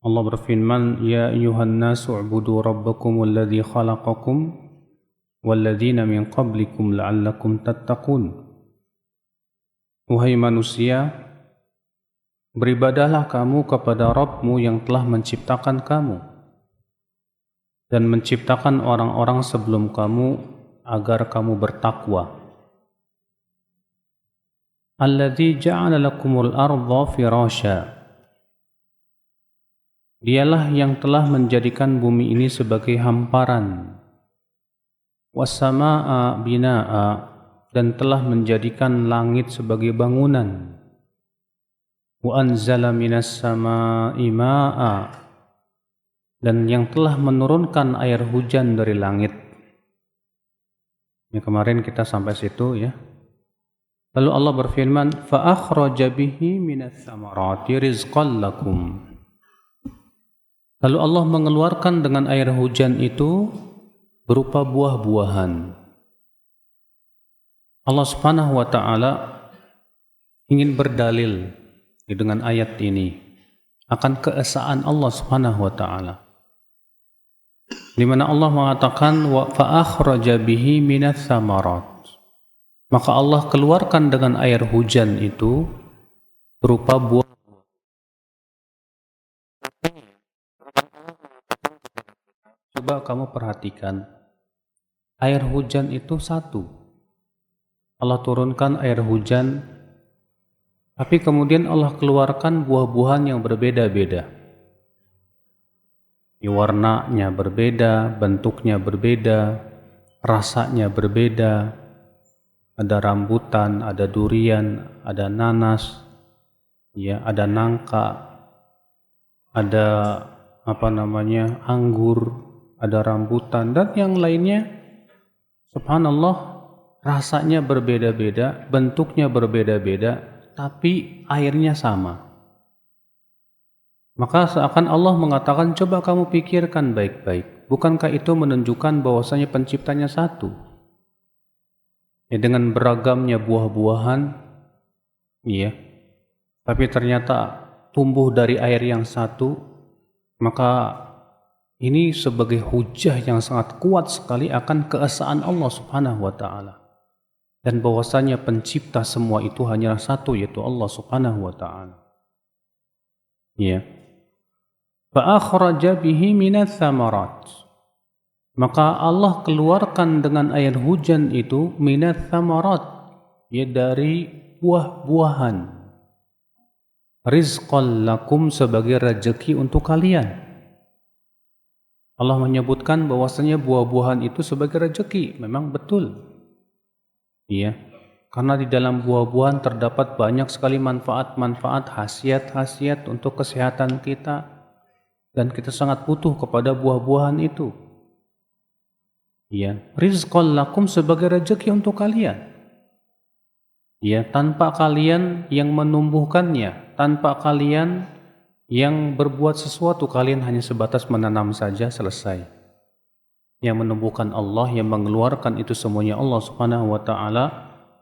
Allah berfirman, Ya ayuhan nasu ubudu rabbakum alladhi khalaqakum walladhina min qablikum la'allakum tattaqun. Wahai manusia, beribadahlah kamu kepada Rabbmu yang telah menciptakan kamu dan menciptakan orang-orang sebelum kamu agar kamu bertakwa. Alladzi ja'ala lakumul arda firasya. Dialah yang telah menjadikan bumi ini sebagai hamparan. Was-samaa'a binaa'a, dan telah menjadikan langit sebagai bangunan. Wa anzala minas samaa'i maa'a, dan yang telah menurunkan air hujan dari langit. Ya, kemarin kita sampai situ ya. Lalu Allah berfirman, fa akhraja bihi minas samarati rizqan lakum. Lalu Allah mengeluarkan dengan air hujan itu berupa buah-buahan. Allah Subhanahu wa taala ingin berdalil dengan ayat ini akan keesaan Allah Subhanahu wa taala. Di mana Allah mengatakan wa fa akhraja bihi minas samarat. Maka Allah keluarkan dengan air hujan itu berupa buah. Coba kamu perhatikan, air hujan itu satu. Allah turunkan air hujan, tapi kemudian Allah keluarkan buah-buahan yang berbeda-beda. Warnanya berbeda, bentuknya berbeda, rasanya berbeda. Ada rambutan, ada durian, ada nanas, ya, ada nangka, ada anggur, ada rambutan dan yang lainnya. Subhanallah, rasanya berbeda-beda, bentuknya berbeda-beda, tapi airnya sama. Maka seakan Allah mengatakan, coba kamu pikirkan baik-baik, bukankah itu menunjukkan bahwasanya penciptanya satu? Ya, dengan beragamnya buah-buahan, ya, tapi ternyata tumbuh dari air yang satu, maka ini sebagai hujah yang sangat kuat sekali akan keesaan Allah Subhanahu wa taala. Dan bahwasanya pencipta semua itu hanyalah satu, yaitu Allah Subhanahu wa taala. Ya. Fa akhraja bihi minas samarat. Maka Allah keluarkan dengan air hujan itu minas samarat, ya, dari buah-buahan. Rizqan lakum, sebagai rezeki untuk kalian. Allah menyebutkan bahwasanya buah-buahan itu sebagai rezeki, memang betul. Iya, karena di dalam buah-buahan terdapat banyak sekali manfaat-manfaat, khasiat-khasiat untuk kesehatan kita, dan kita sangat butuh kepada buah-buahan itu. Iya, rizqan lakum, sebagai rezeki untuk kalian. Iya, tanpa kalian yang menumbuhkannya, tanpa kalian yang berbuat sesuatu, kalian hanya sebatas menanam saja, selesai. Yang menumbuhkan Allah, yang mengeluarkan itu semuanya Allah Subhanahu wa taala,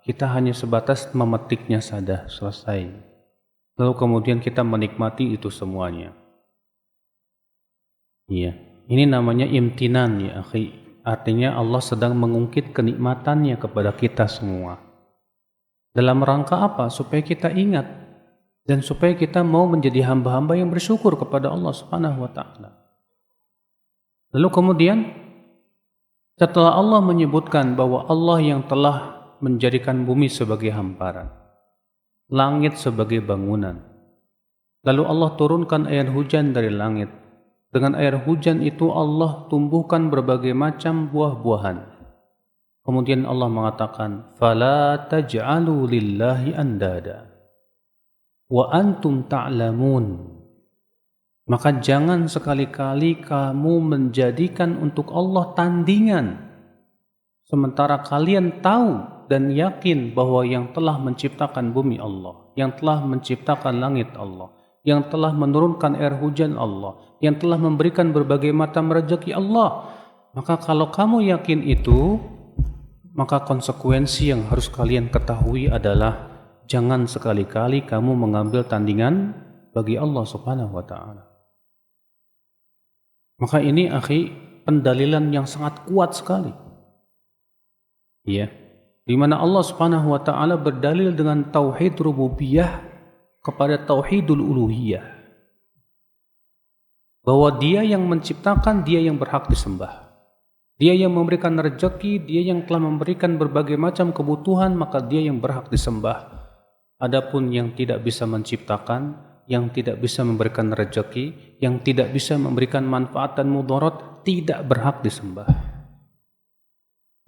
kita hanya sebatas memetiknya saja, selesai. Lalu kemudian kita menikmati itu semuanya. Iya, ini namanya imtinan, ya akhi. Artinya Allah sedang mengungkit kenikmatannya kepada kita semua. Dalam rangka apa? Supaya kita ingat dan supaya kita mau menjadi hamba-hamba yang bersyukur kepada Allah Subhanahu wa taala. Lalu kemudian setelah Allah menyebutkan bahwa Allah yang telah menjadikan bumi sebagai hamparan, langit sebagai bangunan, lalu Allah turunkan air hujan dari langit. Dengan air hujan itu Allah tumbuhkan berbagai macam buah-buahan. Kemudian Allah mengatakan, "Fala taj'alu lillahi andada wa antum ta'lamun." Maka jangan sekali-kali kamu menjadikan untuk Allah tandingan, sementara kalian tahu dan yakin bahwa yang telah menciptakan bumi Allah, yang telah menciptakan langit Allah, yang telah menurunkan air hujan Allah, yang telah memberikan berbagai macam rezeki Allah. Maka kalau kamu yakin itu, maka konsekuensi yang harus kalian ketahui adalah jangan sekali-kali kamu mengambil tandingan bagi Allah Subhanahu wa taala. Maka ini akhi pendalilan yang sangat kuat sekali. Ya, di mana Allah Subhanahu wa taala berdalil dengan tauhid rububiyah kepada tauhidul uluhiyah. Bahwa Dia yang menciptakan, Dia yang berhak disembah. Dia yang memberikan rezeki, Dia yang telah memberikan berbagai macam kebutuhan, maka Dia yang berhak disembah. Adapun yang tidak bisa menciptakan, yang tidak bisa memberikan rezeki, yang tidak bisa memberikan manfaat dan mudarat, tidak berhak disembah.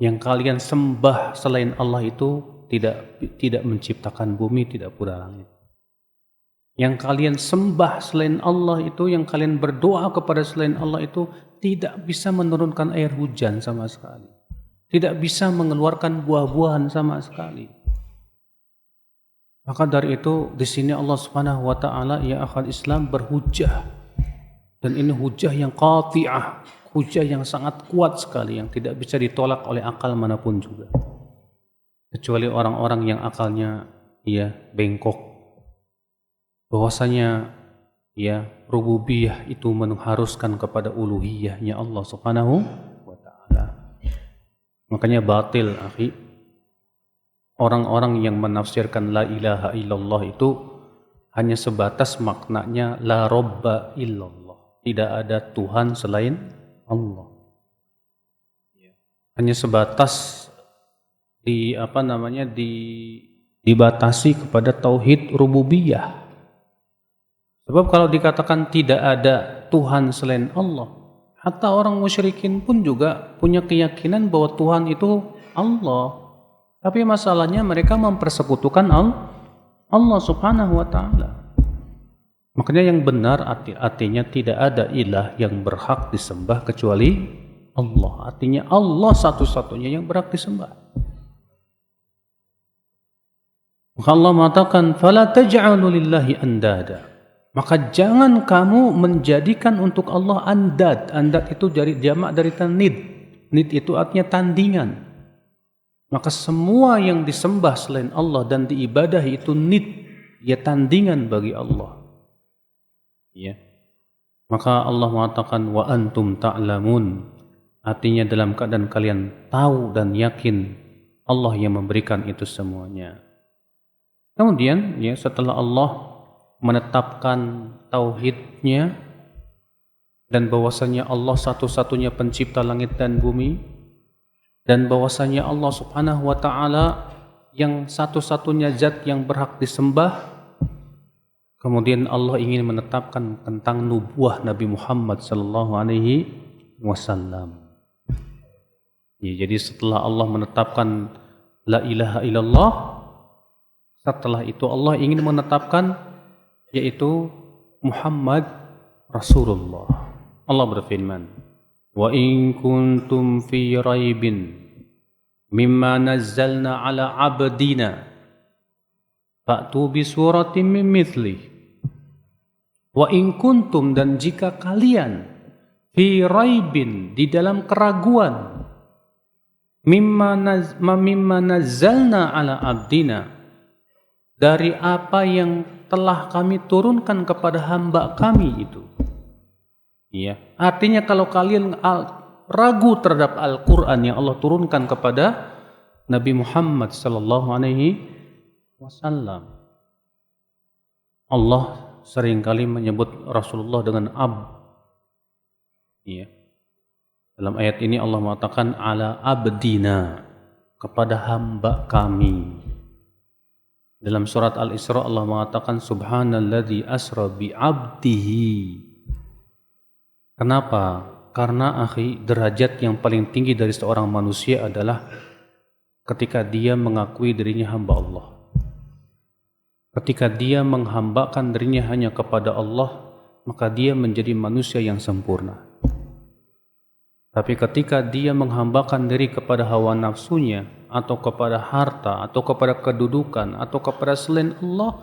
Yang kalian sembah selain Allah itu tidak menciptakan bumi, tidak pula langit. Yang kalian sembah selain Allah itu, yang kalian berdoa kepada selain Allah itu tidak bisa menurunkan air hujan sama sekali. Tidak bisa mengeluarkan buah-buahan sama sekali. Maka dari itu di sini Allah Subhanahu wa taala ya akhal Islam berhujjah. Dan ini hujjah yang qati'ah, hujjah yang sangat kuat sekali yang tidak bisa ditolak oleh akal manapun juga. Kecuali orang-orang yang akalnya bengkok. Bahwasanya rububiyah itu mengharuskan kepada uluhiyahnya Allah Subhanahu wa taala. Makanya batil akhi. Orang-orang yang menafsirkan la ilaha illallah itu hanya sebatas maknanya la robba illallah. Tidak ada Tuhan selain Allah. Hanya sebatas dibatasi kepada tauhid rububiyah. Sebab kalau dikatakan tidak ada Tuhan selain Allah, hatta orang musyrikin pun juga punya keyakinan bahwa Tuhan itu Allah. Tapi masalahnya mereka mempersekutukan Allah Subhanahu wa taala. Makanya yang benar artinya tidak ada ilah yang berhak disembah kecuali Allah. Artinya Allah satu-satunya yang berhak disembah. Maka Allah mengatakan fala taj'alu lillahi andada. Maka jangan kamu menjadikan untuk Allah andad. Andad itu jamak dari nid. Nid itu artinya tandingan. Maka semua yang disembah selain Allah dan diibadahi itu nid, tandingan bagi Allah. Maka Allah mengatakan wa antum ta'lamun. Artinya dalam keadaan kalian tahu dan yakin Allah yang memberikan itu semuanya. Kemudian setelah Allah menetapkan tauhidnya dan bahwasanya Allah satu-satunya pencipta langit dan bumi, dan bahwasanya Allah Subhanahu wa taala yang satu-satunya zat yang berhak disembah. Kemudian Allah ingin menetapkan tentang nubuah Nabi Muhammad sallallahu alaihi wasallam. Jadi setelah Allah menetapkan la ilaha illallah, setelah itu Allah ingin menetapkan yaitu Muhammad Rasulullah. Allah berfirman, wa in kuntum fi raibin mimma nazzalna ala abdina fa'tu bi suratin min mithlih. Wa in kuntum, dan jika kalian fi raibin, di dalam keraguan, mimma nazzalna ala abdina, dari apa yang telah kami turunkan kepada hamba kami itu. Artinya kalau kalian ragu terhadap Al-Quran yang Allah turunkan kepada Nabi Muhammad sallallahu alaihi wasallam, Allah seringkali menyebut Rasulullah dengan Dalam ayat ini Allah mengatakan ala abdina, kepada hamba kami. Dalam surat Al-Isra Allah mengatakan subhanalladzi asra bi abdihi. Kenapa? Karena akhi, derajat yang paling tinggi dari seorang manusia adalah ketika dia mengakui dirinya hamba Allah. Ketika dia menghambakan dirinya hanya kepada Allah, maka dia menjadi manusia yang sempurna. Tapi ketika dia menghambakan diri kepada hawa nafsunya, atau kepada harta, atau kepada kedudukan, atau kepada selain Allah,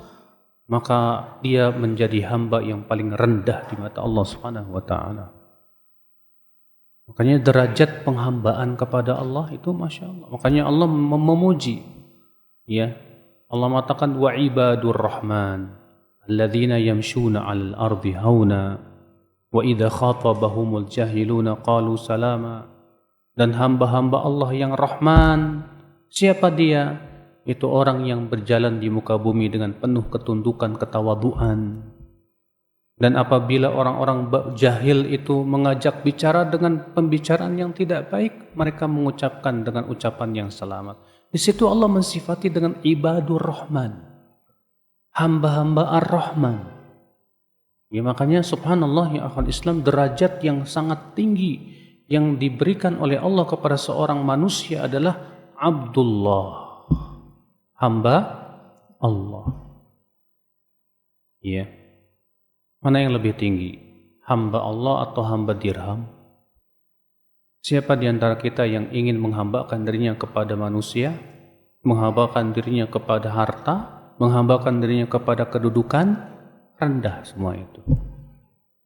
maka dia menjadi hamba yang paling rendah di mata Allah Subhanahu wa taala. Makanya derajat penghambaan kepada Allah itu Masya Allah. Makanya Allah memuji. Allah mengatakan wa ibadur rahman alladzina yamshuna 'alal ardi hauna Wa idza khatabahumul jahiluna qalu salama. Dan hamba-hamba Allah yang Rahman, siapa dia? Itu orang yang berjalan di muka bumi dengan penuh ketundukan, ketawaduan. Dan apabila orang-orang jahil itu mengajak bicara dengan pembicaraan yang tidak baik, mereka mengucapkan dengan ucapan yang selamat. Di situ Allah mensifati dengan ibadur Rahman, hamba-hamba Ar-Rahman. Ya, makanya subhanallah ya akhwal Islam, derajat yang sangat tinggi yang diberikan oleh Allah kepada seorang manusia adalah Abdullah, hamba Allah. Ya. Mana yang lebih tinggi? Hamba Allah atau hamba dirham? Siapa di antara kita yang ingin menghambakan dirinya kepada manusia, menghambakan dirinya kepada harta, menghambakan dirinya kepada kedudukan? Rendah semua itu.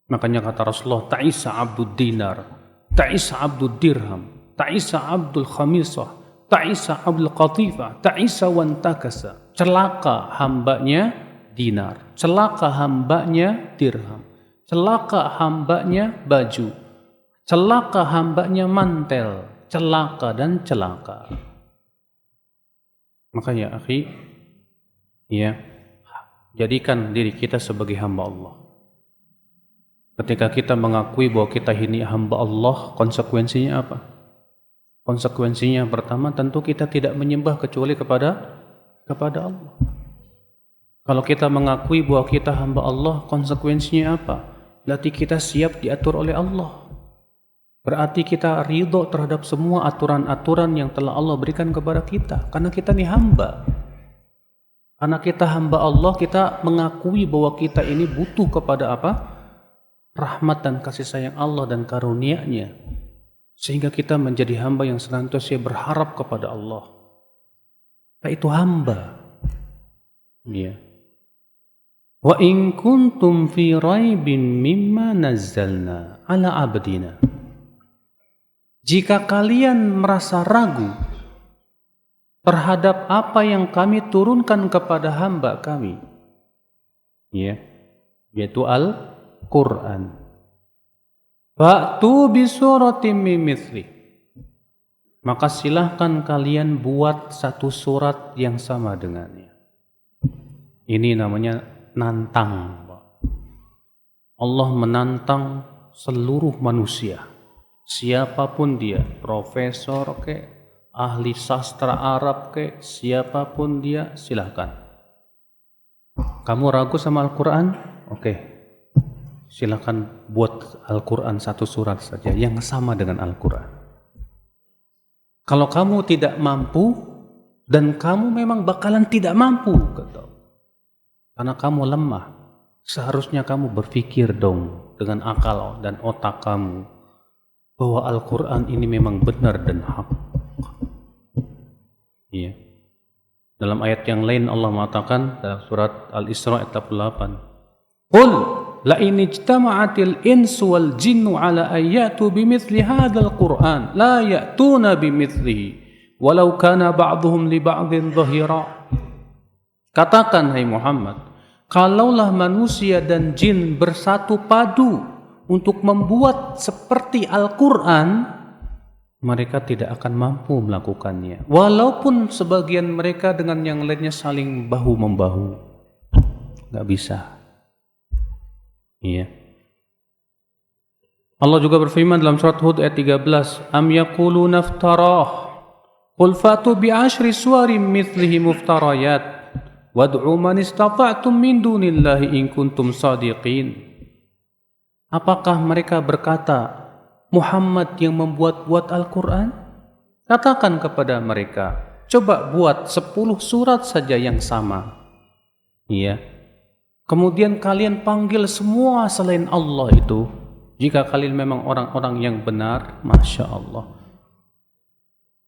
Makanya kata Rasulullah, ta'isa abdud dinar, ta'isa abdud dirham, ta'isa abdul khamisah, ta'isa abdul qatifah, ta'isa wantakasa. Celaka hambanya dinar, celaka hambanya dirham, celaka hambanya baju, celaka hambanya mantel, celaka dan celaka. Makanya akhi, ya, jadikan diri kita sebagai hamba Allah. Ketika kita mengakui bahwa kita ini hamba Allah, konsekuensinya apa? Konsekuensinya pertama, tentu kita tidak menyembah kecuali kepada Allah. Kalau kita mengakui bahwa kita hamba Allah, konsekuensinya apa? Berarti kita siap diatur oleh Allah. Berarti kita ridho terhadap semua aturan-aturan yang telah Allah berikan kepada kita. Karena kita ini hamba. Karena kita hamba Allah, kita mengakui bahwa kita ini butuh kepada apa? Rahmat dan kasih sayang Allah dan karunia-Nya. Sehingga kita menjadi hamba yang senantiasa berharap kepada Allah. Itu hamba. Ya. Wa in kuntum fi raibin mimma nazzalna ala abdina. Jika kalian merasa ragu terhadap apa yang kami turunkan kepada hamba kami, ya, yaitu Al-Quran, fa'tu bi suratin min mithli, maka silahkan kalian buat satu surat yang sama dengannya. Ini namanya nantang. Allah menantang seluruh manusia, siapapun dia, profesor ahli sastra Arab siapapun dia, silahkan. Kamu ragu sama Al-Quran? Silahkan buat Al-Quran satu surat saja yang sama dengan Al-Quran. Kalau kamu tidak mampu, dan kamu memang bakalan tidak mampu, karena kamu lemah, seharusnya kamu berpikir dong dengan akal dan otak kamu bahwa Al-Quran ini memang benar dan hak. Iya. Dalam ayat yang lain Allah mengatakan dalam surat Al-Isra ayat 8, "Qul la in ijtama'atil insu wal jinnu ala ayatu bimithli hadzal Qur'an la ya'tuna bimithlihi walau kana ba'dhum li ba'dhin dhahira." Katakan hai Muhammad, kalaulah manusia dan jin bersatu padu untuk membuat seperti Al-Quran, mereka tidak akan mampu melakukannya. Walaupun sebagian mereka dengan yang lainnya saling bahu-membahu, nggak bisa. Iya. Allah juga berfirman dalam surat Hud ayat 13, "Am yaquluna iftarah, qul fatu bi ashri suwarin mithlihi muftarayat, wad'u man istata'tum min dunillahi in kuntum sadiqin." Apakah mereka berkata, Muhammad yang membuat-buat Al-Quran? Katakan kepada mereka, coba buat 10 surat saja yang sama. Iya. Kemudian kalian panggil semua selain Allah itu. Jika kalian memang orang-orang yang benar, Masya Allah.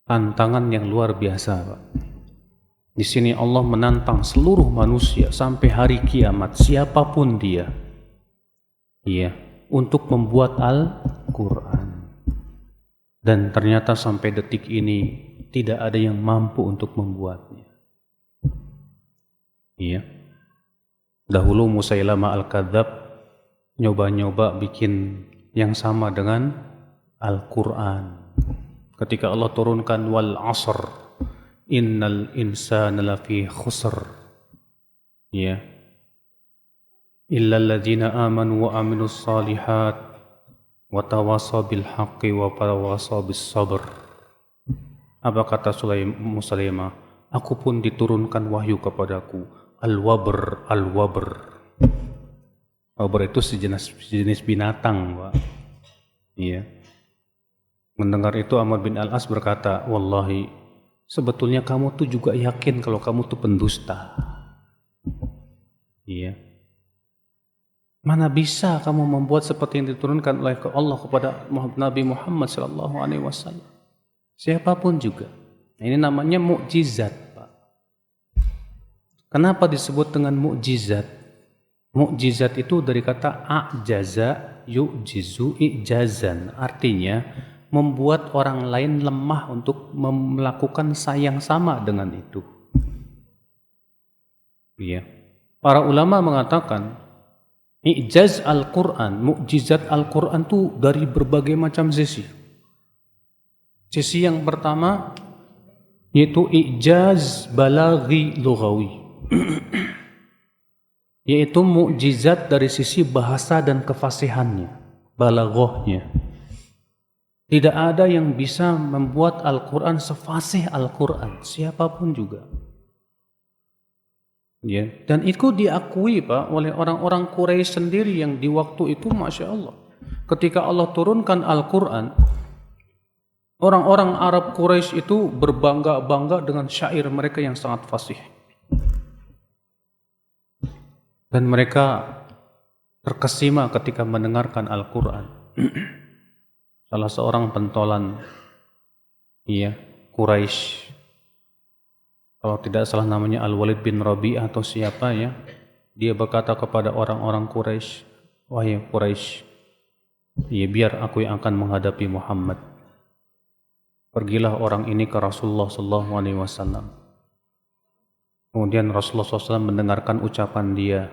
Tantangan yang luar biasa, Pak. Di sini Allah menantang seluruh manusia sampai hari kiamat, siapapun dia. Iya. Untuk membuat Al-Quran. Dan ternyata sampai detik ini tidak ada yang mampu untuk membuatnya. Iya. Dahulu Musailamah Al-Kadzab nyoba-nyoba bikin yang sama dengan Al-Quran. Ketika Allah turunkan wal asr innal insana lafi khusr, ya, illal ladzina amanu wa amilus salihat wa tawasaw bil haqqi wa tawasaw bis sabr. Apa kata Musailamah? Aku pun diturunkan wahyu kepadaku. Al-wabr, al-wabr. Wabr itu sejenis binatang, Pak. Iya. Mendengar itu Amr bin Al-As berkata, wallahi, sebetulnya kamu tuh juga yakin kalau kamu tuh pendusta. Iya. Mana bisa kamu membuat seperti yang diturunkan oleh Allah kepada Nabi Muhammad SAW. Siapapun juga. Ini namanya mukjizat, Pak. Kenapa disebut dengan mukjizat? Mukjizat itu dari kata a'jaza yu'jizu i'jazan. Artinya membuat orang lain lemah untuk melakukan yang sama dengan itu. Iya. Para ulama mengatakan i'jaz Al-Quran, mukjizat Al-Quran itu dari berbagai macam sisi. Sisi yang pertama yaitu i'jaz balaghi lughawi, yaitu mukjizat dari sisi bahasa dan kefasihannya, balaghahnya. Tidak ada yang bisa membuat Al-Quran sefasih Al-Quran, siapapun juga. Ya, dan itu diakui, Pak, oleh orang-orang Quraisy sendiri yang di waktu itu, Masya Allah, ketika Allah turunkan Al-Quran, orang-orang Arab Quraisy itu berbangga-bangga dengan syair mereka yang sangat fasih. Dan mereka terkesima ketika mendengarkan Al-Quran. Salah seorang pentolan Quraisy, kalau tidak salah namanya Al-Walid bin Rabi'ah atau siapa ya, dia berkata kepada orang-orang Quraisy, wahai Quraisy, biar aku yang akan menghadapi Muhammad. Pergilah orang ini ke Rasulullah SAW. Kemudian Rasulullah SAW mendengarkan ucapan dia.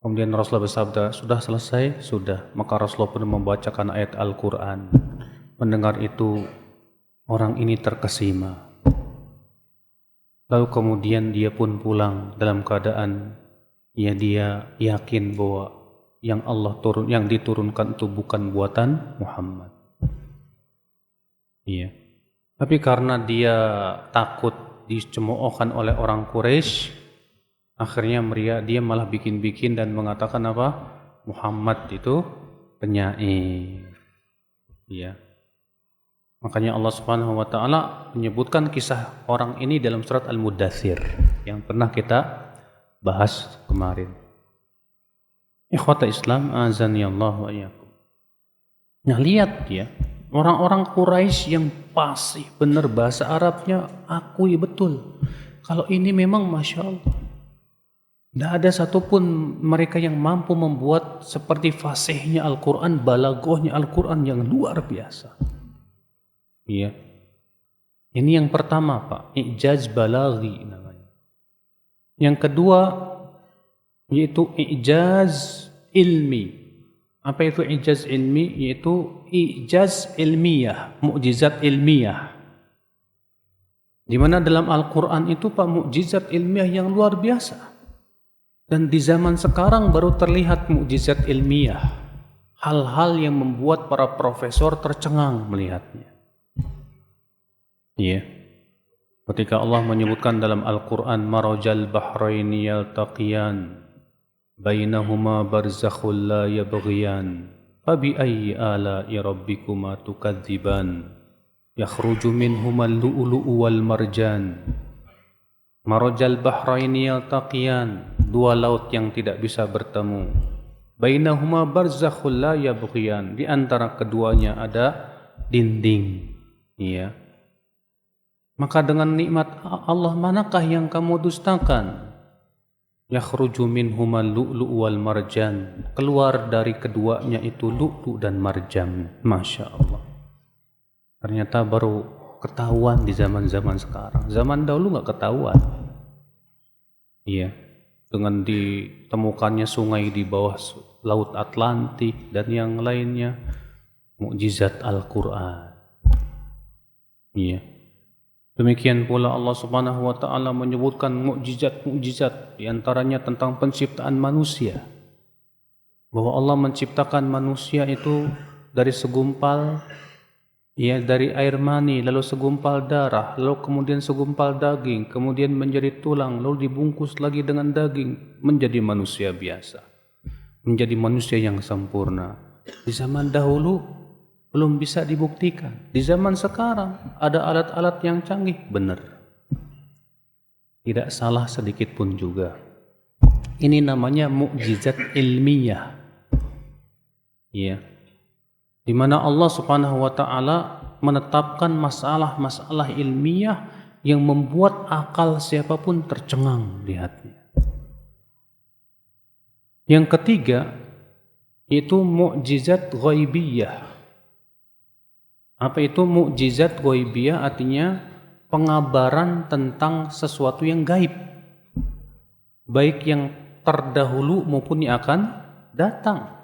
Kemudian Rasulullah bersabda, sudah selesai? Sudah. Maka Rasulullah pun membacakan ayat Al-Quran. Mendengar itu, orang ini terkesima. Lalu kemudian dia pun pulang dalam keadaan dia yakin bahwa yang diturunkan itu bukan buatan Muhammad. Iya. Tapi karena dia takut dicemoohkan oleh orang Quraisy, akhirnya dia malah bikin-bikin dan mengatakan apa? Muhammad itu penyair. Iya. Makanya Allah Subhanahu wa taala menyebutkan kisah orang ini dalam surat Al-Mudaththir yang pernah kita bahas kemarin. Ikhwata Islam, azani Allah wa iyyakum. Nah, lihat ya, orang-orang Quraisy yang fasih benar bahasa Arabnya, akui betul kalau ini memang Masya Allah, tidak ada satupun mereka yang mampu membuat seperti fasihnya Al-Quran, balaghahnya Al-Quran yang luar biasa. Iya. Ini yang pertama, Pak, i'jaz balaghi namanya. Yang kedua yaitu i'jaz ilmi. Apa itu i'jaz ilmi? Yaitu i'jaz ilmiah, mukjizat ilmiah. Di mana dalam Al-Quran itu, Pak, mukjizat ilmiah yang luar biasa. Dan di zaman sekarang baru terlihat mukjizat ilmiah. Hal-hal yang membuat para profesor tercengang melihatnya. Iya. Ketika Allah menyebutkan dalam Al-Quran, marajal bahraini yaltaqiyan bainahuma barzakhul la yabghiyan fabi ayyi ala'i rabbikuma tukadziban yakhruju minhuma al-lu'lu'u wal marjan. Marajal bahraini yaltaqiyan, dua laut yang tidak bisa bertemu. Bainahuma barzakhul la yabghiyan, di antara keduanya ada dinding. Iya. Maka dengan nikmat Allah manakah yang kamu dustakan? Yakhruju minhumal lu'lu'u wal marjan, keluar dari keduanya itu lu'lu' dan marjan. Masya Allah. Ternyata baru ketahuan di zaman-zaman sekarang. Zaman dahulu nggak ketahuan. Iya. dengan ditemukannya sungai di bawah laut Atlantik dan yang lainnya, mukjizat Al-Quran. Iya. Demikian pula Allah Subhanahu wa taala menyebutkan mukjizat-mukjizat, di antaranya tentang penciptaan manusia. Bahwa Allah menciptakan manusia itu dari segumpal, ya, dari air mani, lalu segumpal darah, lalu kemudian segumpal daging, kemudian menjadi tulang, lalu dibungkus lagi dengan daging, menjadi manusia biasa, menjadi manusia yang sempurna. Di zaman dahulu belum bisa dibuktikan. Di zaman sekarang ada alat-alat yang canggih, benar. Tidak salah sedikit pun juga. Ini namanya mukjizat ilmiah. Ya. Di mana Allah Subhanahu wa taala menetapkan masalah-masalah ilmiah yang membuat akal siapapun tercengang lihatnya. Yang ketiga itu mukjizat ghaibiyah. Apa itu mukjizat ghaibiyah? Artinya pengabaran tentang sesuatu yang gaib, baik yang terdahulu maupun yang akan datang.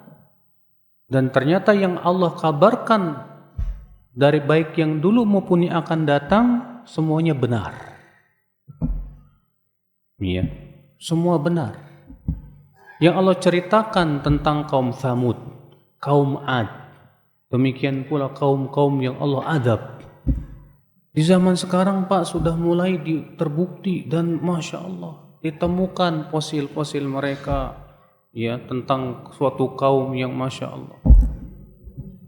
Dan ternyata yang Allah kabarkan dari baik yang dulu maupun yang akan datang semuanya benar. Iya, semua benar. Yang Allah ceritakan tentang kaum Tsamud, kaum Ad, demikian pula kaum-kaum yang Allah adab. Di zaman sekarang Pak sudah mulai terbukti dan Masya Allah ditemukan fosil-fosil mereka, ya, tentang suatu kaum yang Masya Allah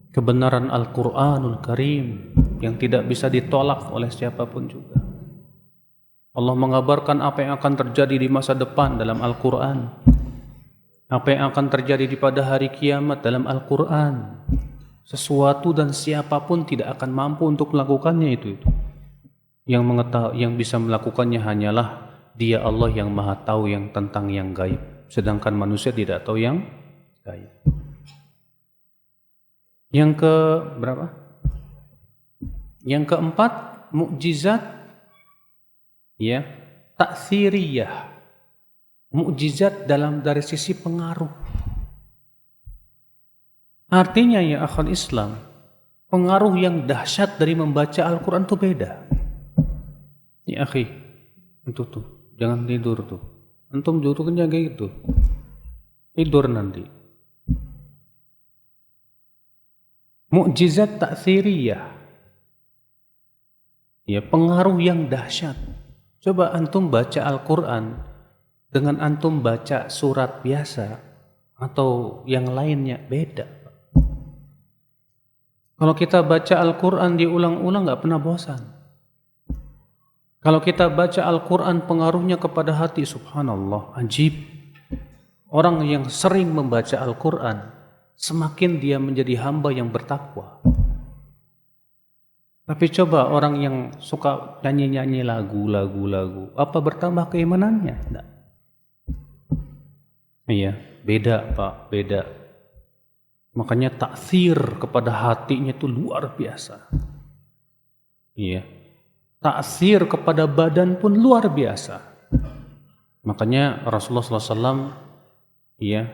kebenaran Al-Quranul Karim yang tidak bisa ditolak oleh siapapun juga. Allah mengabarkan apa yang akan terjadi di masa depan dalam Al-Quran, apa yang akan terjadi pada hari kiamat dalam Al-Quran. Sesuatu dan siapapun tidak akan mampu untuk melakukannya itu. Yang bisa melakukannya hanyalah Dia, Allah yang Maha Tahu yang tentang yang gaib. Sedangkan manusia tidak tahu yang gaib. Yang ke berapa? Yang keempat, mukjizat, ya, ta'thiriyah. Mukjizat dari sisi pengaruh. Artinya ya akhwal Islam, pengaruh yang dahsyat dari membaca Al-Quran itu beda. Ya akhi, itu tuh, jangan tidur tuh. Antum duduknya kayak gitu, tidur nanti. Mukjizat ta'thiriyah, ya, pengaruh yang dahsyat. Coba antum baca Al-Quran dengan antum baca surat biasa atau yang lainnya, beda. Kalau kita baca Al-Quran diulang-ulang gak pernah bosan. Kalau kita baca Al-Quran pengaruhnya kepada hati, subhanallah, ajib. Orang yang sering membaca Al-Quran, semakin dia menjadi hamba yang bertakwa. Tapi coba orang yang suka nyanyi-nyanyi lagu, apa bertambah keimanannya? Tidak. Iya, beda Pak, beda. Makanya ta'thir kepada hatinya itu luar biasa. Iya. Ta'thir kepada badan pun luar biasa. Makanya Rasulullah SAW, iya,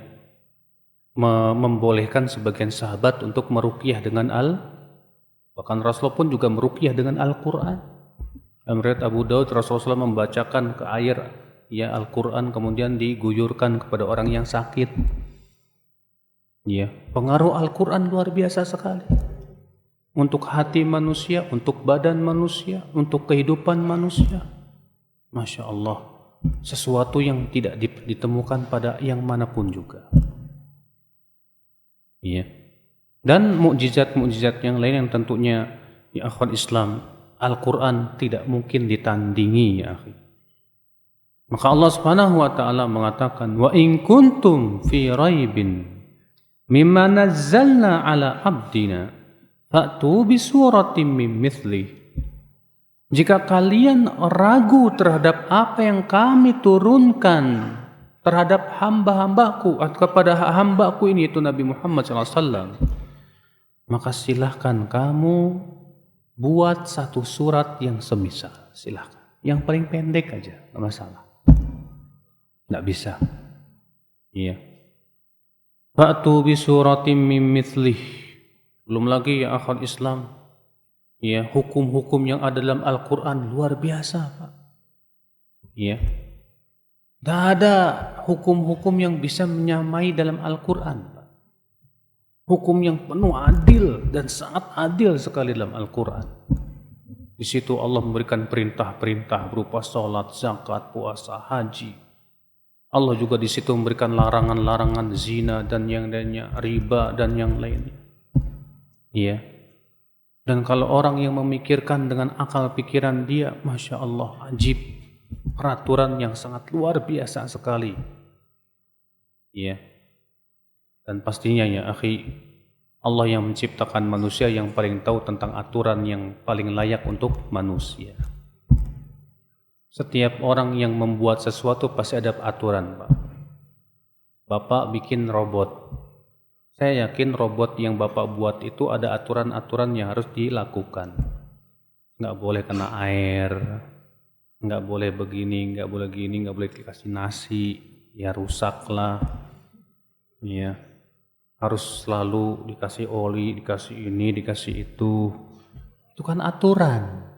membolehkan sebagian sahabat untuk meruqyah dengan bahkan Rasulullah pun juga meruqyah dengan Al-Quran. Dalam riwayat Abu Daud, Rasulullah SAW membacakan ke air, ya, Al-Quran kemudian diguyurkan kepada orang yang sakit. Ya, pengaruh Al-Quran luar biasa sekali untuk hati manusia, untuk badan manusia, untuk kehidupan manusia. Masya Allah, sesuatu yang tidak ditemukan pada yang manapun juga. Ya. Dan mukjizat-mukjizat yang lain yang tentunya ya akhwat Islam, Al-Quran tidak mungkin ditandingi, ya akhi. Maka Allah Subhanahu wa taala mengatakan, "Wa in kuntum fi raibin mimma nazzalna ala abdina fa'tu bi suratin min mithli." Jika kalian ragu terhadap apa yang kami turunkan terhadap hamba-hambaku, kepada hambaku ini, itu Nabi Muhammad SAW, maka silahkan kamu buat satu surat yang semisal. Silahkan, yang paling pendek aja, nggak masalah. Nggak bisa. Iya. Fa'tu bi suratim min mithlih. Belum lagi ya akhwat Islam. Iya, hukum-hukum yang ada dalam Al-Qur'an luar biasa, Pak. Iya. Tidak ada hukum-hukum yang bisa menyamai dalam Al-Quran. Hukum yang penuh adil dan sangat adil sekali dalam Al-Quran. Di situ Allah memberikan perintah-perintah berupa sholat, zakat, puasa, haji. Allah juga di situ memberikan larangan-larangan zina dan yang lainnya, riba dan yang lainnya. Iya. Dan kalau orang yang memikirkan dengan akal pikiran dia, Masya Allah, ajib. Peraturan yang sangat luar biasa sekali. Ya. Dan pastinya ya akhi, Allah yang menciptakan manusia yang paling tahu tentang aturan yang paling layak untuk manusia. Setiap orang yang membuat sesuatu pasti ada aturan, Pak. Bapak bikin robot. Saya yakin robot yang Bapak buat itu ada aturan-aturan yang harus dilakukan. Nggak boleh kena air, nggak boleh begini, nggak boleh gini, nggak boleh dikasih nasi, ya rusak lah. Ya, harus selalu dikasih oli, dikasih ini, dikasih itu. Itu kan aturan.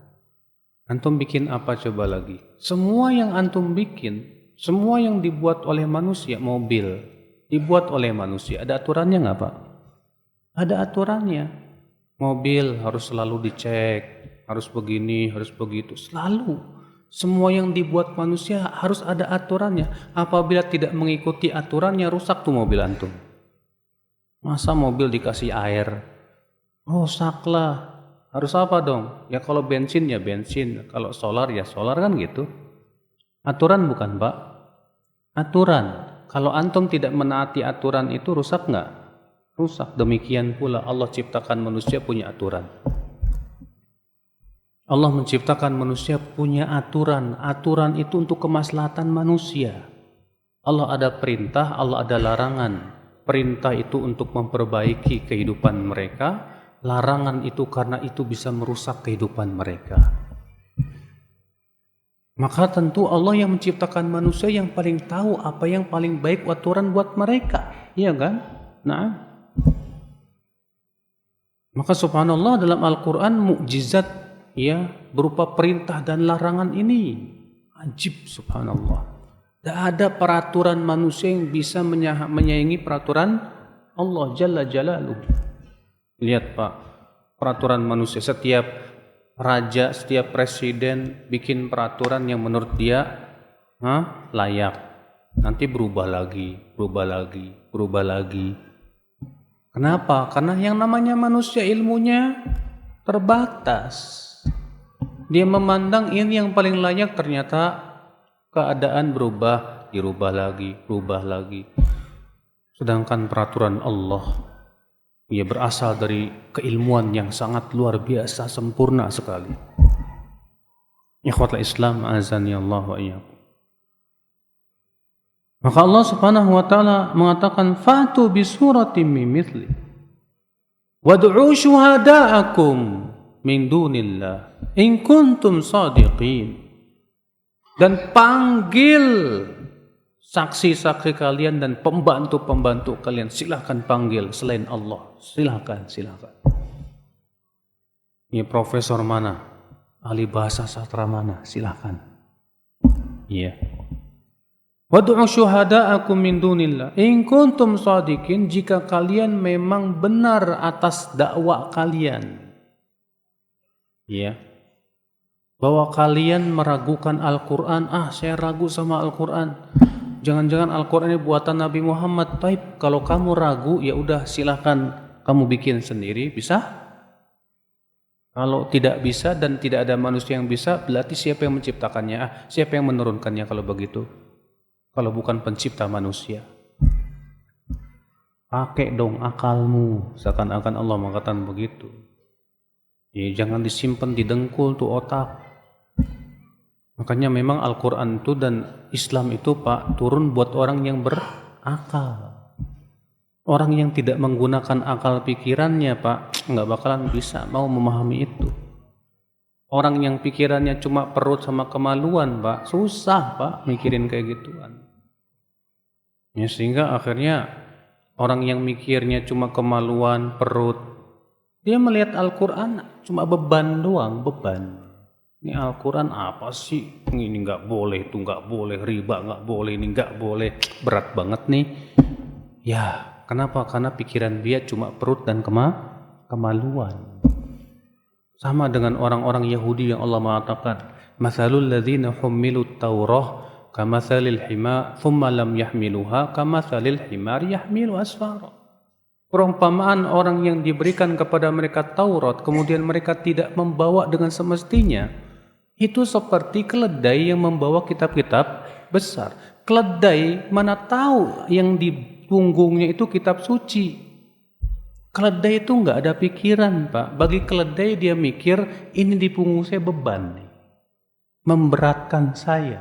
Antum bikin apa coba lagi? Semua yang antum bikin, semua yang dibuat oleh manusia, mobil dibuat oleh manusia, ada aturannya nggak Pak? Ada aturannya. Mobil harus selalu dicek, harus begini, harus begitu, selalu. Semua yang dibuat manusia harus ada aturannya. Apabila tidak mengikuti aturannya, rusak tuh mobil antum. Masa mobil dikasih air? Rusaklah. Harus apa dong? Ya kalau bensin ya bensin, kalau solar ya solar kan gitu. Aturan bukan Pak? Aturan. Kalau antum tidak menaati aturan itu rusak nggak? Rusak. Demikian pula Allah ciptakan manusia punya aturan. Allah menciptakan manusia punya aturan. Aturan itu untuk kemaslahatan manusia. Allah ada perintah, Allah ada larangan. Perintah itu untuk memperbaiki kehidupan mereka. Larangan itu karena itu bisa merusak kehidupan mereka. Maka tentu Allah yang menciptakan manusia yang paling tahu apa yang paling baik aturan buat mereka. Iya kan? Nah. Maka subhanallah dalam Al-Quran mukjizat ya berupa perintah dan larangan ini ajib subhanallah. Tidak ada peraturan manusia yang bisa menyaingi peraturan Allah Jalla Jalaluhu. Lihat Pak, peraturan manusia, setiap raja, setiap presiden bikin peraturan yang menurut dia layak. Nanti berubah lagi, berubah lagi, berubah lagi. Kenapa? Karena yang namanya manusia ilmunya terbatas. Dia memandang ini yang paling layak, ternyata keadaan berubah, dirubah lagi, berubah lagi. Sedangkan peraturan Allah, ia berasal dari keilmuan yang sangat luar biasa, sempurna sekali. Ikhwatul Islam, azani Allah wa iyyakum. Maka Allah Subhanahu wa taala mengatakan fatu bi suratin min mithli wad'u syuhada'akum min dunillah in kuntum shadiqin. Dan panggil saksi-saksi kalian dan pembantu-pembantu kalian, silahkan panggil selain Allah, silahkan. Ini profesor mana, ahli bahasa sastra mana, silahkan. Iya. Wad'u syuhada'akum min dunillah in kuntum shadiqin, jika kalian memang benar atas dakwah kalian. Iya. Bahwa kalian meragukan Al-Quran, saya ragu sama Al-Quran. Jangan-jangan Al-Quran ini buatan Nabi Muhammad. Taib, kalau kamu ragu, ya udah silahkan kamu bikin sendiri, bisa? Kalau tidak bisa dan tidak ada manusia yang bisa, berarti siapa yang menciptakannya? Siapa yang menurunkannya kalau begitu? Kalau bukan pencipta manusia. Pakai dong akalmu, seakan-akan Allah mengatakan begitu. Ya, jangan disimpan di dengkul tuh otak. Makanya memang Al-Quran itu dan Islam itu Pak turun buat orang yang berakal. Orang yang tidak menggunakan akal pikirannya Pak nggak bakalan bisa mau memahami itu. Orang yang pikirannya cuma perut sama kemaluan Pak, susah Pak mikirin kayak gituan. Ya, sehingga akhirnya orang yang mikirnya cuma kemaluan perut, dia melihat Al-Quran cuma beban doang, beban. Ini Al-Quran apa sih? Ini nggak boleh, itu nggak boleh, riba nggak boleh, ini nggak boleh, berat banget nih. Ya, kenapa? Karena pikiran dia cuma perut dan kemaluan. Sama dengan orang-orang Yahudi yang Allah mengatakan, "Matsalul ladzina hummilut Taurah kamatsalil himar thumma lam yahmiluha kamatsalil himar yahmilu asfara." Perumpamaan orang yang diberikan kepada mereka Taurat kemudian mereka tidak membawa dengan semestinya, itu seperti keledai yang membawa kitab-kitab besar. Keledai mana tahu yang di punggungnya itu kitab suci. Keledai itu nggak ada pikiran, Pak. Bagi keledai dia mikir ini di punggung saya beban nih, memberatkan saya.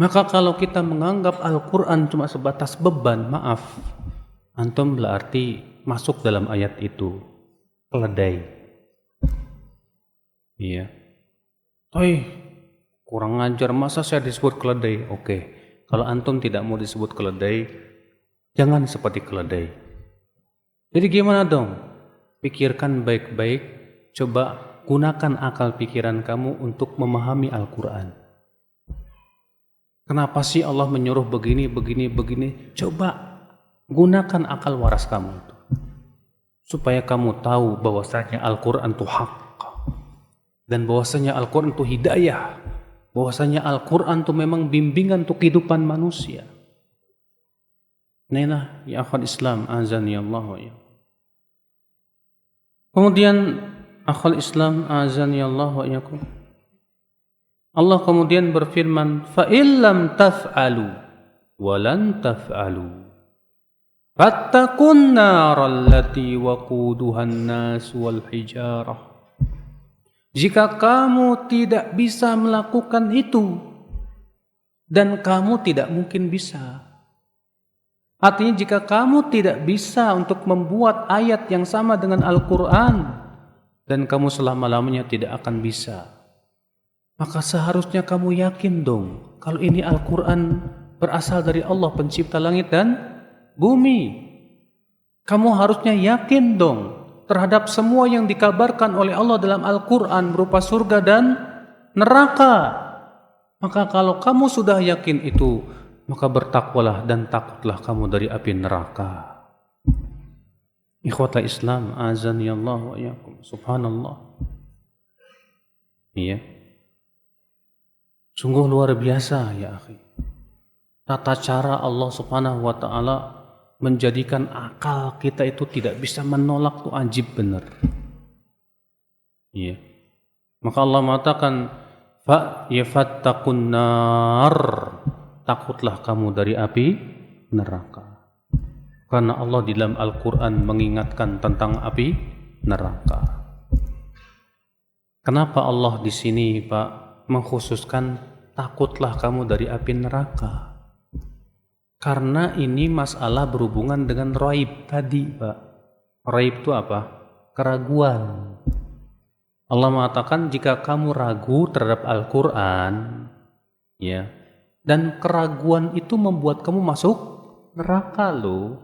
Maka kalau kita menganggap Al-Quran cuma sebatas beban, maaf, antum berarti masuk dalam ayat itu, keledai. Iya. Kurang ajar, masa saya disebut keledai? Oke, kalau antum tidak mau disebut keledai, jangan seperti keledai. Jadi gimana dong? Pikirkan baik-baik, coba gunakan akal pikiran kamu untuk memahami Al-Quran. Kenapa sih Allah menyuruh begini? Coba gunakan akal waras kamu itu, supaya kamu tahu bahwasanya Al-Quran itu hak, dan bahwasanya Al-Quran itu hidayah, bahwasanya Al-Quran itu memang bimbingan untuk kehidupan manusia. Nah, ya akhwat Islam, azani Allah wa iyyakum. Kemudian akhwat Islam, azani Allah wa iyyakum, Allah kemudian berfirman, fa illam taf'alu wa lan taf'alu fattaqun naral lati waquduhan nas wal hijarah. Jika kamu tidak bisa melakukan itu, dan kamu tidak mungkin bisa. Artinya jika kamu tidak bisa untuk membuat ayat yang sama dengan Al-Quran, dan kamu selama-lamanya tidak akan bisa, maka seharusnya kamu yakin dong kalau ini Al-Quran berasal dari Allah pencipta langit dan bumi. Kamu harusnya yakin dong terhadap semua yang dikabarkan oleh Allah dalam Al-Quran berupa surga dan neraka. Maka kalau kamu sudah yakin itu, maka bertakwalah dan takutlah kamu dari api neraka. Ikhwatal Islam, azani Allah wa iyyakum. Subhanallah. Iya. Sungguh luar biasa ya akhi. Tata cara Allah Subhanahu wa taala menjadikan akal kita itu tidak bisa menolak, itu ajib benar. Iya. Maka Allah mengatakan, fa yafattaqun nar, takutlah kamu dari api neraka. Karena Allah di dalam Al-Quran mengingatkan tentang api neraka. Kenapa Allah di sini, Pak, mengkhususkan takutlah kamu dari api neraka? Karena ini masalah berhubungan dengan raib tadi, Pak. Raib itu apa? Keraguan. Allah mengatakan jika kamu ragu terhadap Al-Quran, ya, dan keraguan itu membuat kamu masuk neraka loh.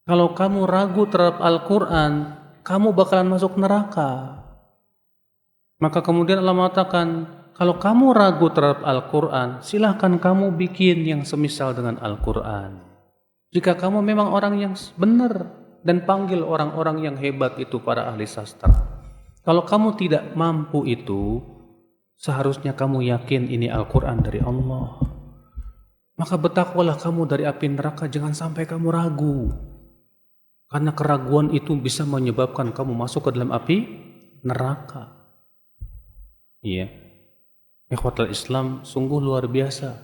Kalau kamu ragu terhadap Al-Quran, kamu bakalan masuk neraka. Maka kemudian Allah mengatakan, kalau kamu ragu terhadap Al-Quran, silahkan kamu bikin yang semisal dengan Al-Quran. Jika kamu memang orang yang benar, dan panggil orang-orang yang hebat itu para ahli sastra. Kalau kamu tidak mampu itu, seharusnya kamu yakin ini Al-Quran dari Allah. Maka bertakwalah kamu dari api neraka, jangan sampai kamu ragu. Karena keraguan itu bisa menyebabkan kamu masuk ke dalam api neraka. Iya. Ikhwatul Islam, sungguh luar biasa.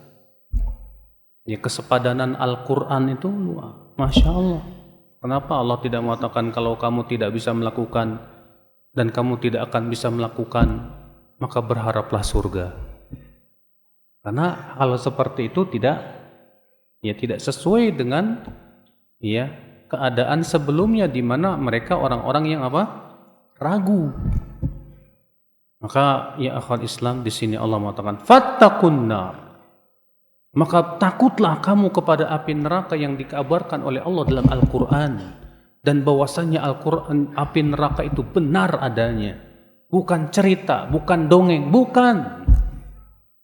Ya, kesepadanan Al-Quran itu luar, Masya Allah. Kenapa Allah tidak mengatakan kalau kamu tidak bisa melakukan dan kamu tidak akan bisa melakukan, maka berharaplah surga? Karena kalau seperti itu tidak sesuai dengan keadaan sebelumnya di mana mereka orang-orang yang ragu. Maka ya akhwat Islam, di sini Allah mengatakan fattaqun nar. Maka takutlah kamu kepada api neraka yang dikabarkan oleh Allah dalam Al-Quran. Dan bahwasannya Al-Quran, api neraka itu benar adanya. Bukan cerita, bukan dongeng, bukan.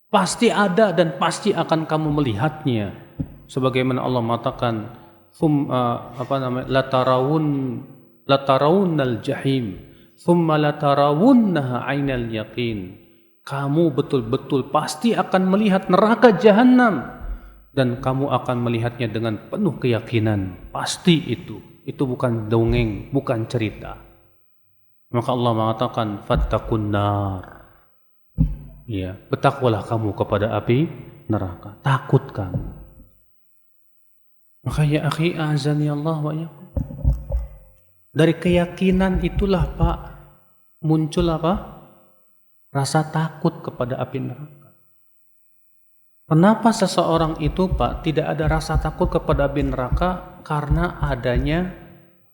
Pasti ada dan pasti akan kamu melihatnya. Sebagaimana Allah mengatakan, latarawunnal jahim, thumma latarawunnaha ainal yaqin. Kamu betul-betul pasti akan melihat neraka jahanam dan kamu akan melihatnya dengan penuh keyakinan. Pasti itu bukan dongeng, bukan cerita. Maka Allah mengatakan fattaqun nar. Ya, bertakwalah kamu kepada api neraka. Takut kamu. Maka ya akhi azani Allah wa iyyakum. Dari keyakinan itulah Pak muncul apa? Rasa takut kepada api neraka. Kenapa seseorang itu Pak tidak ada rasa takut kepada api neraka? Karena adanya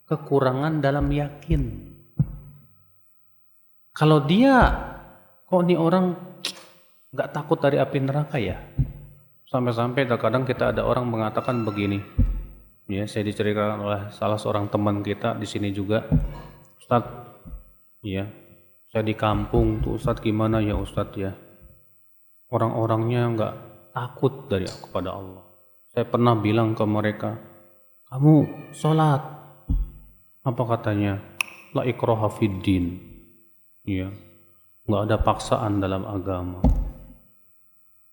kekurangan dalam yakin. Kalau dia, kok ini orang gak takut dari api neraka ya? Sampai-sampai terkadang kita ada orang mengatakan begini. Ya, saya diceritakan oleh salah seorang teman kita di sini juga. Ustaz, ya, saya di kampung tuh Ustaz, gimana ya Ustaz ya? Orang-orangnya gak takut kepada Allah. Saya pernah bilang ke mereka, kamu sholat. Apa katanya? La ikraha fid din. Ya, nggak ada paksaan dalam agama.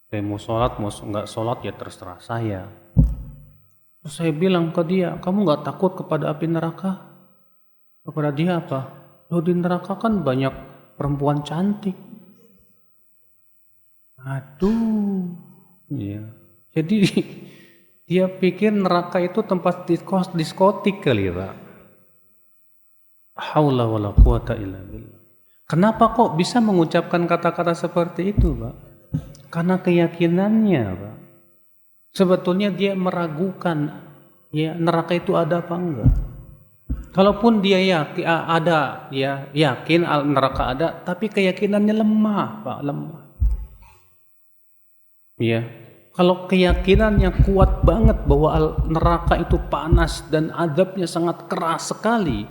Saya mau sholat, mau nggak sholat ya terserah saya. Terus saya bilang ke dia, kamu nggak takut kepada api neraka? Kepada dia apa? Loh, di neraka kan banyak perempuan cantik. Aduh, ya. Jadi dia pikir neraka itu tempat diskotik kali Pak. Haula wala quwata illa billah. Kenapa kok bisa mengucapkan kata-kata seperti itu Pak? Karena keyakinannya Pak. Sebetulnya dia meragukan ya neraka itu ada apa enggak. Kalaupun dia yakin ada, ya yakin neraka ada, tapi keyakinannya lemah Pak, lemah. Ya. Kalau keyakinannya kuat banget bahwa neraka itu panas dan azabnya sangat keras sekali,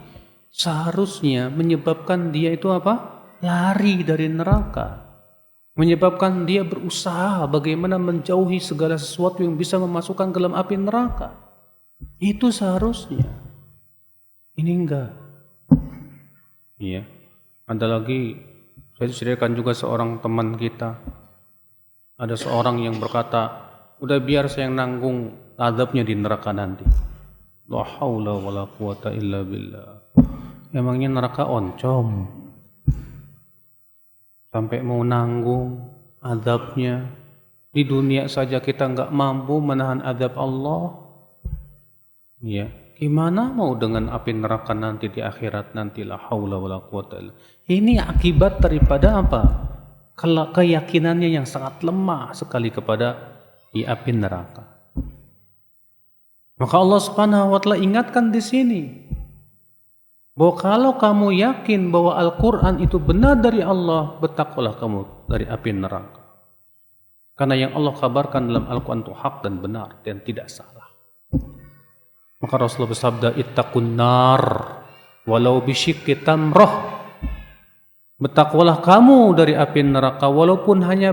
seharusnya menyebabkan dia itu apa? Lari dari neraka. Menyebabkan dia berusaha bagaimana menjauhi segala sesuatu yang bisa memasukkan ke dalam api neraka. Itu seharusnya. Ini enggak. Iya. Ada lagi, saya ceritakan juga seorang teman kita. Ada seorang yang berkata, udah biar saya yang nanggung azabnya di neraka nanti. La haula wala quwata illa billah. Emangnya neraka oncom? Sampai mau nanggung azabnya. Di dunia saja kita enggak mampu menahan azab Allah. Ya, gimana mau dengan api neraka nanti di akhirat nanti? La haula wala quwata illa. Ini akibat daripada apa? Keyakinannya yang sangat lemah sekali kepada api neraka. Maka Allah Subhanahu wa taala ingatkan di sini bahwa kalau kamu yakin bahwa Al-Qur'an itu benar dari Allah, bertakwalah kamu dari api neraka. Karena yang Allah kabarkan dalam Al-Qur'an itu hak dan benar dan tidak salah. Maka Rasulullah bersabda, ittaqun nar walau bisyikki tamrah. Bertakwalah kamu dari api neraka walaupun hanya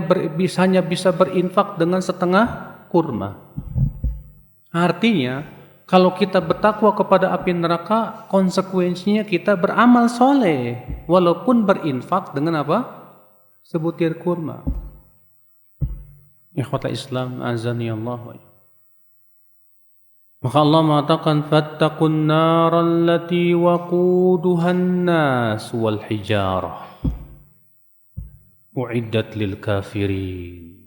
bisa berinfak dengan setengah kurma. Artinya, kalau kita bertakwa kepada api neraka, konsekuensinya kita beramal soleh walaupun berinfak dengan apa? Sebutir kurma. Ikhwatal Islam, azani Allah. Maka Allah mengatakan, fattaqun naral lati waquduhan nas wal hijarah. Uiddat lil kafirin.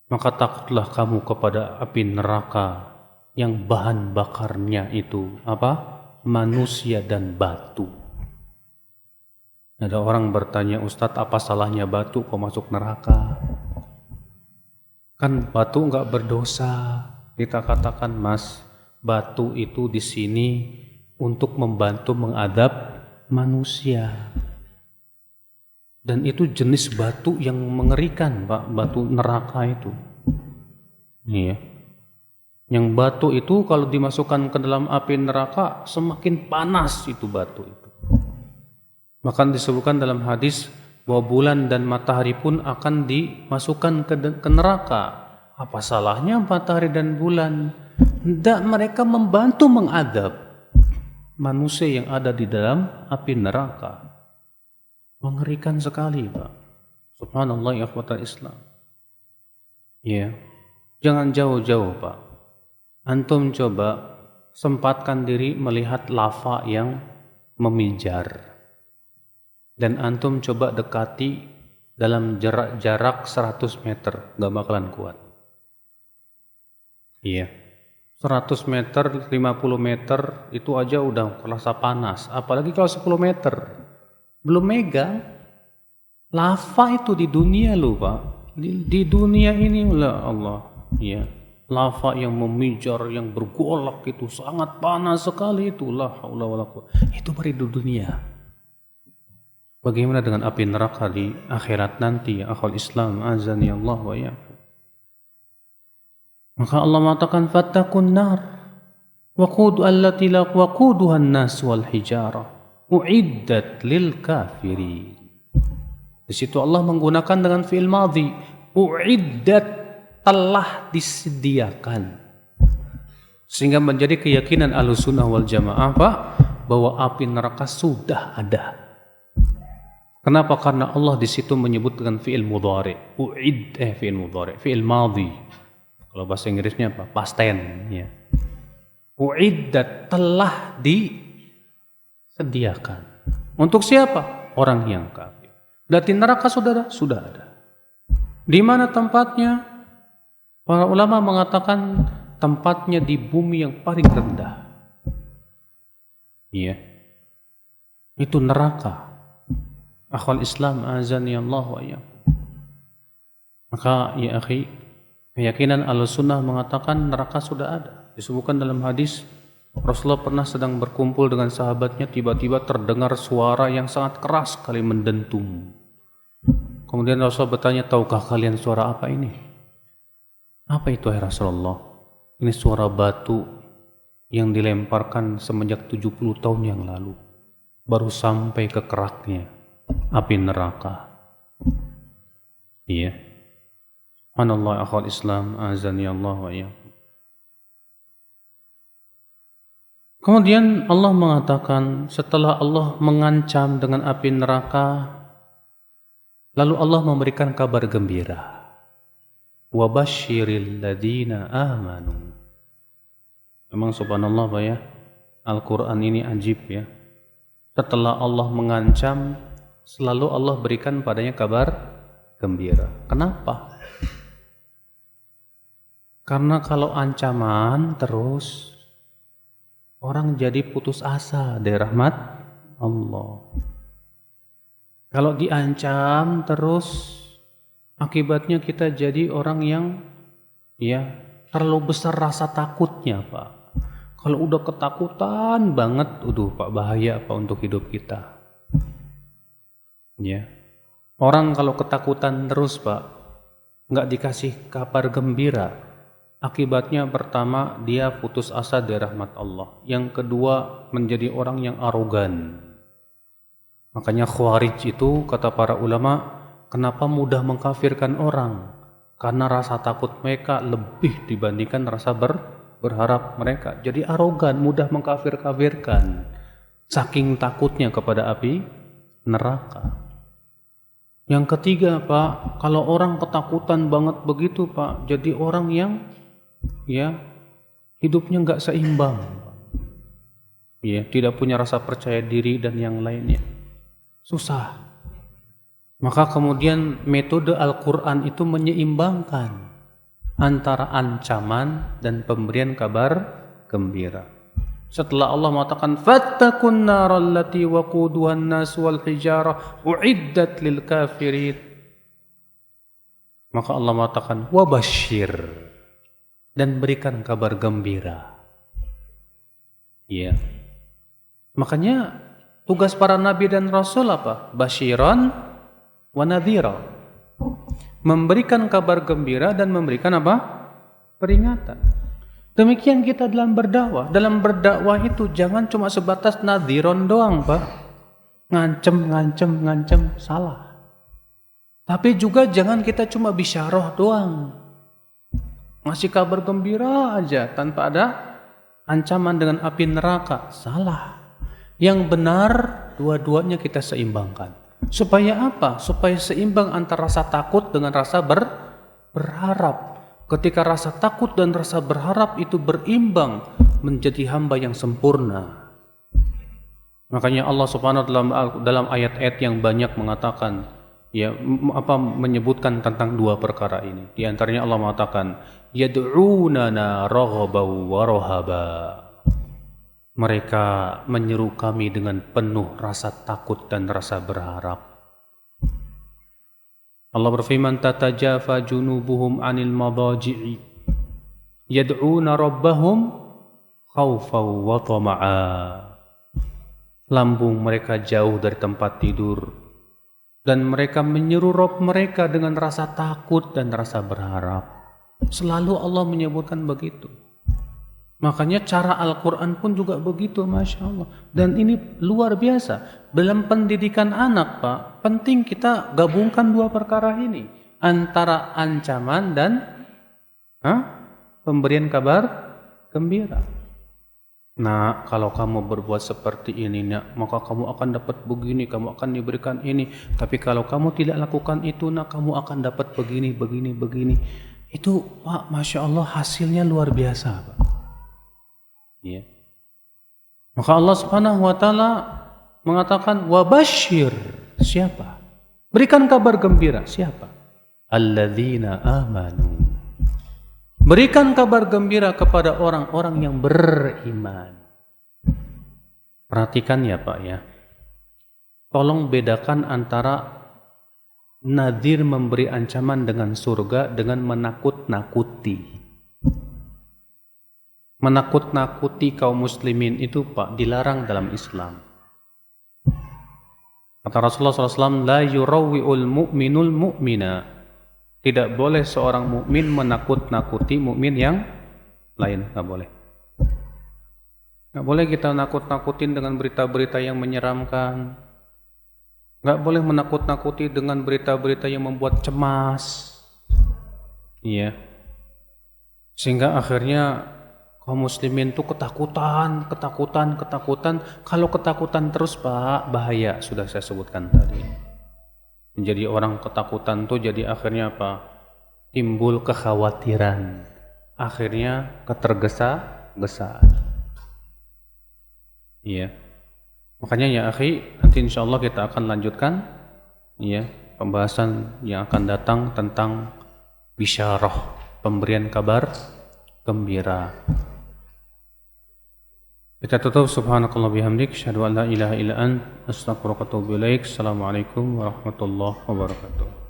Maka takutlah kamu kepada api neraka yang bahan bakarnya itu apa? Manusia dan batu. Ada orang bertanya, Ustadz, apa salahnya batu kok masuk neraka? Kan batu enggak berdosa. Kita katakan, Mas, batu itu di sini untuk membantu mengadab manusia. Dan itu jenis batu yang mengerikan, Pak, batu neraka itu. Iya. Yang batu itu kalau dimasukkan ke dalam api neraka semakin panas itu batu itu. Bahkan disebutkan dalam hadis bahwa bulan dan matahari pun akan dimasukkan ke neraka. Apa salahnya matahari dan bulan? Tidak, mereka membantu mengadab manusia yang ada di dalam api neraka. Mengerikan sekali, Pak. Subhanallah ya akhwatal Islam. Ya, jangan jauh-jauh, Pak. Antum coba sempatkan diri melihat lava yang memijar. Dan antum coba dekati dalam jarak 100 meter, gak bakalan kuat. Iya, 100 meter, 50 meter itu aja udah terasa panas. Apalagi kalau 10 meter, belum megang. Lava itu di dunia loh, Pak. Di dunia ini Allah, iya. Lava yang memijar, yang bergolak itu sangat panas sekali itu. Itu baru di dunia. Bagaimana dengan api neraka di akhirat nanti ya akhwal Islam azani Allah wa iyyakum. Maka Allah mengatakan fattaqun nar waquduha an-nas wal hijara uiddat lil kafirin. Di situ Allah menggunakan dengan fi'il madhi, uiddat, telah disediakan. Sehingga menjadi keyakinan Ahlussunnah wal Jamaah, Pak, bahwa api neraka sudah ada. Kenapa? Karena Allah di situ menyebut dengan fi'il mudhari. Fi'il madhi. Kalau bahasa Inggrisnya apa? Past tense, ya. Uiddat, telah disediakan. Untuk siapa? Orang yang kafir. Berarti neraka sudah ada. Di mana tempatnya? Para ulama mengatakan tempatnya di bumi yang paling rendah. Iya. Itu neraka. Akhwal Islam azani Allah wa iyyakum. Maka ya akhi, keyakinan Ahlussunnah mengatakan neraka sudah ada. Disebutkan dalam hadis Rasulullah pernah sedang berkumpul dengan sahabatnya, tiba-tiba terdengar suara yang sangat keras sekali mendentum. Kemudian Rasulullah bertanya, tahukah kalian suara apa ini? Apa itu ya Rasulullah? Ini suara batu yang dilemparkan semenjak 70 tahun yang lalu, baru sampai ke keraknya api neraka. Iya. Subhanallah akhwal Islam azani Allah wa iyyakum. Kemudian Allah mengatakan setelah Allah mengancam dengan api neraka, lalu Allah memberikan kabar gembira. Wa basyiril ladzina amanu. Memang subhanallah Pak ya, Al-Quran ini ajib ya. Setelah Allah mengancam, selalu Allah berikan padanya kabar gembira. Kenapa? Karena kalau ancaman terus, orang jadi putus asa dari rahmat Allah. Kalau diancam terus, akibatnya kita jadi orang yang ya terlalu besar rasa takutnya, Pak. Kalau udah ketakutan banget, Pak, bahaya Pak untuk hidup kita. Ya. Orang kalau ketakutan terus, Pak, nggak dikasih kabar gembira, akibatnya pertama dia putus asa dari rahmat Allah. Yang kedua menjadi orang yang arogan. Makanya Khawarij itu kata para ulama, kenapa mudah mengkafirkan orang? Karena rasa takut mereka lebih dibandingkan rasa berharap mereka. Jadi arogan, mudah mengkafir-kafirkan. Saking takutnya kepada api neraka. Yang ketiga, Pak, kalau orang ketakutan banget begitu, Pak, jadi orang yang ya hidupnya nggak seimbang. Ya, tidak punya rasa percaya diri dan yang lainnya. Susah. Maka kemudian metode Al-Quran itu menyeimbangkan antara ancaman dan pemberian kabar gembira. Setelah Allah mengatakan fattaqun naral lati waquduha an-nas wal hijarah uiddat lil kafirin, maka Allah mengatakan wabasyir, dan berikan kabar gembira. Ya. Makanya tugas para nabi dan rasul apa? Basyiran wa nadhira. Memberikan kabar gembira dan memberikan apa? Peringatan. Demikian kita dalam berdakwah. Dalam berdakwah itu jangan cuma sebatas nadhiron doang, Pak. Ngancem, salah. Tapi juga jangan kita cuma bisyarah doang. Ngasih kabar gembira aja tanpa ada ancaman dengan api neraka. Salah. Yang benar dua-duanya kita seimbangkan. Supaya apa? Supaya seimbang antara rasa takut dengan rasa berharap. Ketika rasa takut dan rasa berharap itu berimbang menjadi hamba yang sempurna. Makanya Allah Subhanahu wa taala dalam ayat-ayat yang banyak mengatakan menyebutkan tentang dua perkara ini. Di antaranya Allah mengatakan yad'unana raghaban wa rahaba. Mereka menyeru kami dengan penuh rasa takut dan rasa berharap. Allah berfirman tatajafa junubuhum 'anil madaji'i yad'una rabbahum khaufan wa tama'a. Lambung mereka jauh dari tempat tidur dan mereka menyeru Rabb mereka dengan rasa takut dan rasa berharap. Selalu Allah menyebutkan begitu. Makanya cara Al-Quran pun juga begitu, Masya Allah. Dan ini luar biasa. Dalam pendidikan anak, Pak, penting kita gabungkan dua perkara ini. Antara ancaman dan pemberian kabar gembira. Nah, kalau kamu berbuat seperti ini, maka kamu akan dapat begini, kamu akan diberikan ini. Tapi kalau kamu tidak lakukan itu, kamu akan dapat begini. Itu, Pak, Masya Allah, hasilnya luar biasa, Pak. Ya. Maka Allah Subhanahu wa taala mengatakan wabashir. Siapa? Berikan kabar gembira. Siapa? Alladzina amanu. Berikan kabar gembira kepada orang-orang yang beriman. Perhatikan ya, Pak, ya. Tolong bedakan antara nadhir memberi ancaman dengan surga dengan menakut-nakuti. Menakut-nakuti kaum muslimin itu, Pak, dilarang dalam Islam. Kata Rasulullah SAW, la yurawwi'ul mu'minul mu'mina. Tidak boleh seorang mukmin menakut-nakuti mukmin yang lain, nggak boleh. Nggak boleh kita nakut-nakutin dengan berita-berita yang menyeramkan. Nggak boleh menakut-nakuti dengan berita-berita yang membuat cemas. Iya. Sehingga akhirnya kaum muslimin itu ketakutan. Kalau ketakutan terus, Pak, bahaya. Sudah saya sebutkan tadi. Menjadi orang ketakutan tuh jadi akhirnya apa? Timbul kekhawatiran. Akhirnya ketergesa-gesaan. Iya. Makanya ya akhi, nanti insyaallah kita akan lanjutkan ya pembahasan yang akan datang tentang bisyarah, pemberian kabar gembira. Kita tutup subhanakallah bihamdik asyhadu an la ilaha illa ant astaghfiruka wa atubu ilaik. Assalamualaikum warahmatullahi wabarakatuh.